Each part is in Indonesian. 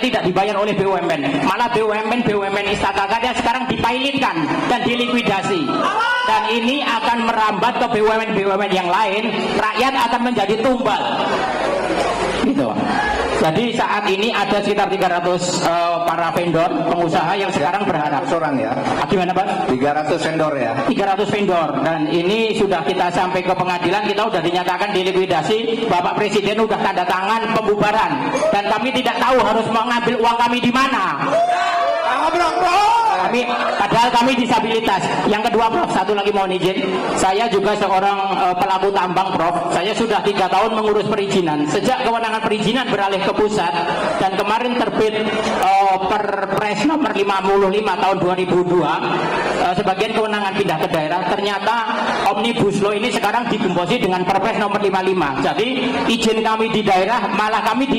tidak dibayar oleh BUMN. Malah BUMN Istaka Karya sekarang dipilotkan dan dilikuidasi. Dan ini akan merambat ke BUMN yang lain, rakyat akan menjadi tumbal. Gitu. Jadi saat ini ada sekitar 300 para vendor, pengusaha yang sekarang berharap. Orang ya. Gimana Pak? 300 vendor ya. 300 vendor, dan ini sudah kita sampai ke pengadilan, kita sudah dinyatakan dilikuidasi. Bapak Presiden sudah tanda tangan pembubaran, dan kami tidak tahu harus mengambil uang kami di mana. Padahal kami disabilitas. Yang kedua Prof, satu lagi mohon izin, saya juga seorang pelaku tambang Prof. Saya sudah 3 tahun mengurus perizinan. Sejak kewenangan perizinan beralih ke pusat dan kemarin terbit Perpres nomor 55 tahun 2002, sebagian kewenangan pindah ke daerah. Ternyata Omnibus Law ini sekarang digembosi dengan Perpres nomor 55. Jadi izin kami di daerah malah kami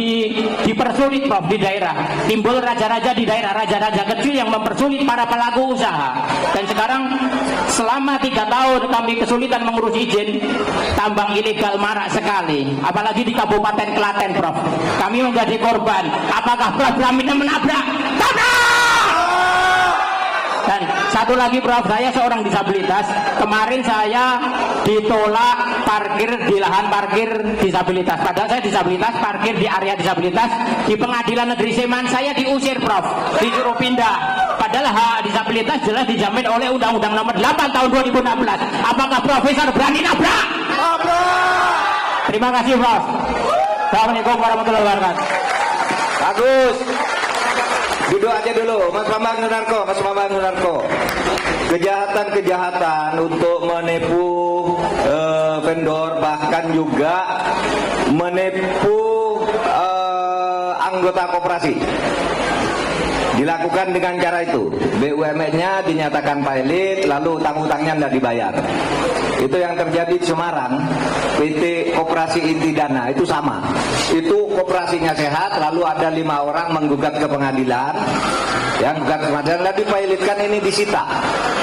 dipersulit Prof di daerah. Timbul raja-raja di daerah, raja-raja kecil yang mempersulit para pelaku usaha. Dan sekarang selama 3 tahun kami kesulitan mengurus izin, tambang ilegal marak sekali, apalagi di Kabupaten Klaten Prof. Kami menjadi korban. Apakah Prof Braminda menabrak? Dan satu lagi Prof, saya seorang disabilitas. Kemarin saya ditolak parkir di lahan parkir disabilitas. Padahal saya disabilitas, parkir di area disabilitas. Di Pengadilan Negeri Sleman saya diusir Prof, disuruh pindah. Padahal hak disabilitas jelas dijamin oleh Undang-Undang Nomor 8 tahun 2016. Apakah Profesor berani nabrak? Terima kasih Prof. Assalamualaikum warahmatullahi wabarakatuh. Bagus. Duduk aja dulu, Mas Bambang Sunarko. Kejahatan untuk menipu vendor, bahkan juga menipu anggota koperasi, dilakukan dengan cara itu. BUMN-nya dinyatakan pilot, lalu utang-utangnya tidak dibayar. Itu yang terjadi di Semarang. PT Koperasi Inti Dana itu sama. Itu koperasinya sehat, lalu ada 5 orang menggugat ke pengadilan. Yang gugat ke pengadilan, lalu dipilotkan, ini disita.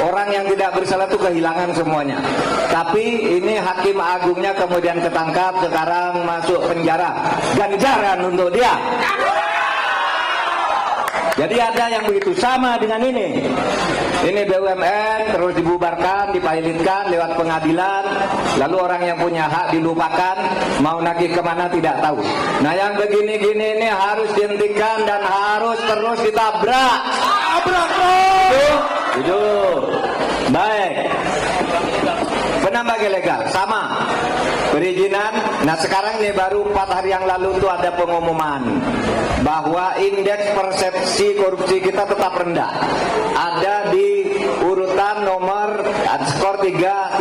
Orang yang tidak bersalah itu kehilangan semuanya. Tapi ini hakim agungnya kemudian ketangkap, sekarang masuk penjara. Ganjaran untuk dia. Jadi ada yang begitu sama dengan ini. Ini BUMN terus dibubarkan, dipilotkan lewat pengadilan, lalu orang yang punya hak dilupakan, mau nagih kemana tidak tahu. Nah yang begini-gini ini harus dihentikan dan harus terus ditabrak. Jujur. Baik. Penambang ilegal sama perizinan. Nah sekarang ini baru 4 hari yang lalu itu ada pengumuman bahwa indeks persepsi korupsi kita tetap rendah. Ada di urutan nomor skor 34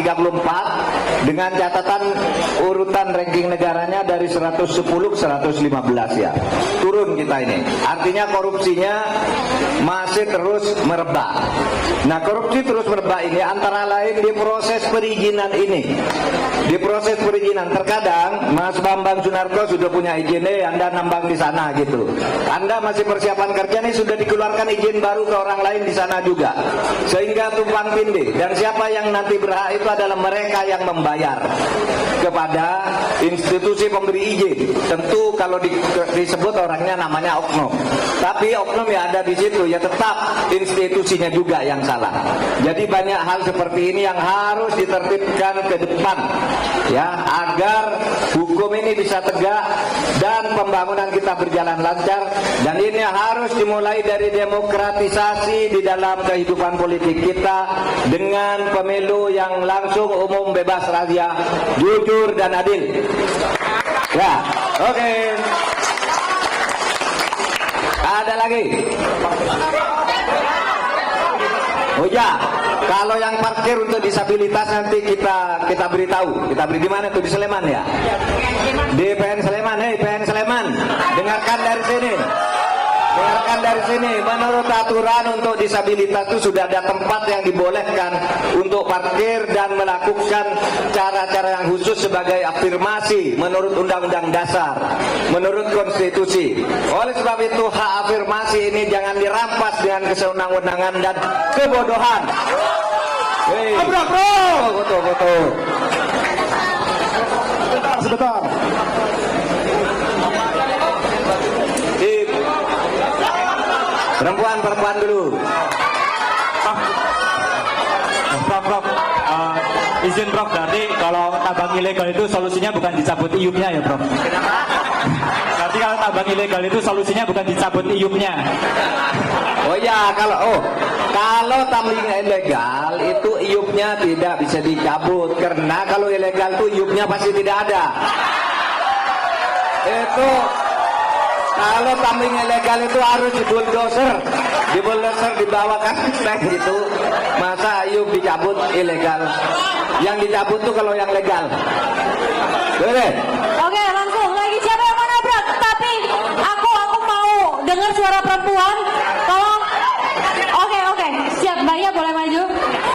dengan catatan urutan ranking negaranya dari 110 ke 115 ya. Turun kita ini. Artinya korupsinya masih terus merebak. Nah korupsi terus merebak ini antara lain di proses perizinan ini. Di proses perizinan terkadang Mas Bambang Sunarko sudah punya izin, Anda nambang di sana gitu. Anda masih persiapan kerja nih, sudah dikeluarkan izin baru ke orang lain di sana juga. Sehingga tumpang tindih, dan siapa yang nanti berhak itu adalah mereka yang membayar kepada institusi pemberi izin. Tentu kalau disebut orangnya namanya oknum. Tapi oknum ya ada di situ, ya tetap institusinya juga yang salah. Jadi banyak hal seperti ini yang harus ditertibkan ke depan ya, agar hukum ini bisa tegak dan pembangunan kita berjalan lancar. Dan ini harus dimulai dari demokratisasi di dalam kehidupan politik kita dengan pemilu yang langsung, umum, bebas, rahasia, jujur dan adil. Ya, oke. Ada lagi? Oh ya, kalau yang parkir untuk disabilitas nanti kita beritahu. Kita beri di mana tuh, di Sleman ya? Di PN Sleman. Hei PN Sleman, dengarkan dari sini. Dengarkan dari sini, menurut aturan untuk disabilitas itu sudah ada tempat yang dibolehkan untuk parkir dan melakukan cara-cara yang khusus sebagai afirmasi menurut Undang-Undang Dasar, menurut konstitusi. Oleh sebab itu hak afirmasi ini jangan dirampas dengan kesewenang-wenangan dan kebodohan. Hei, foto. Sebentar. Perempuan dulu. Prof, izin Prof, berarti kalau tambang ilegal itu solusinya bukan dicabut iupnya ya Prof? Berarti kalau tambang ilegal itu solusinya bukan dicabut iupnya? Oh ya, kalau tambang ilegal itu iupnya tidak bisa dicabut, karena kalau ilegal itu iupnya pasti tidak ada. Itu kalau tambang ilegal itu harus dibuldoser dibawakan gitu. Masa iup dicabut ilegal? Yang dicabut tuh kalau yang legal. Boleh?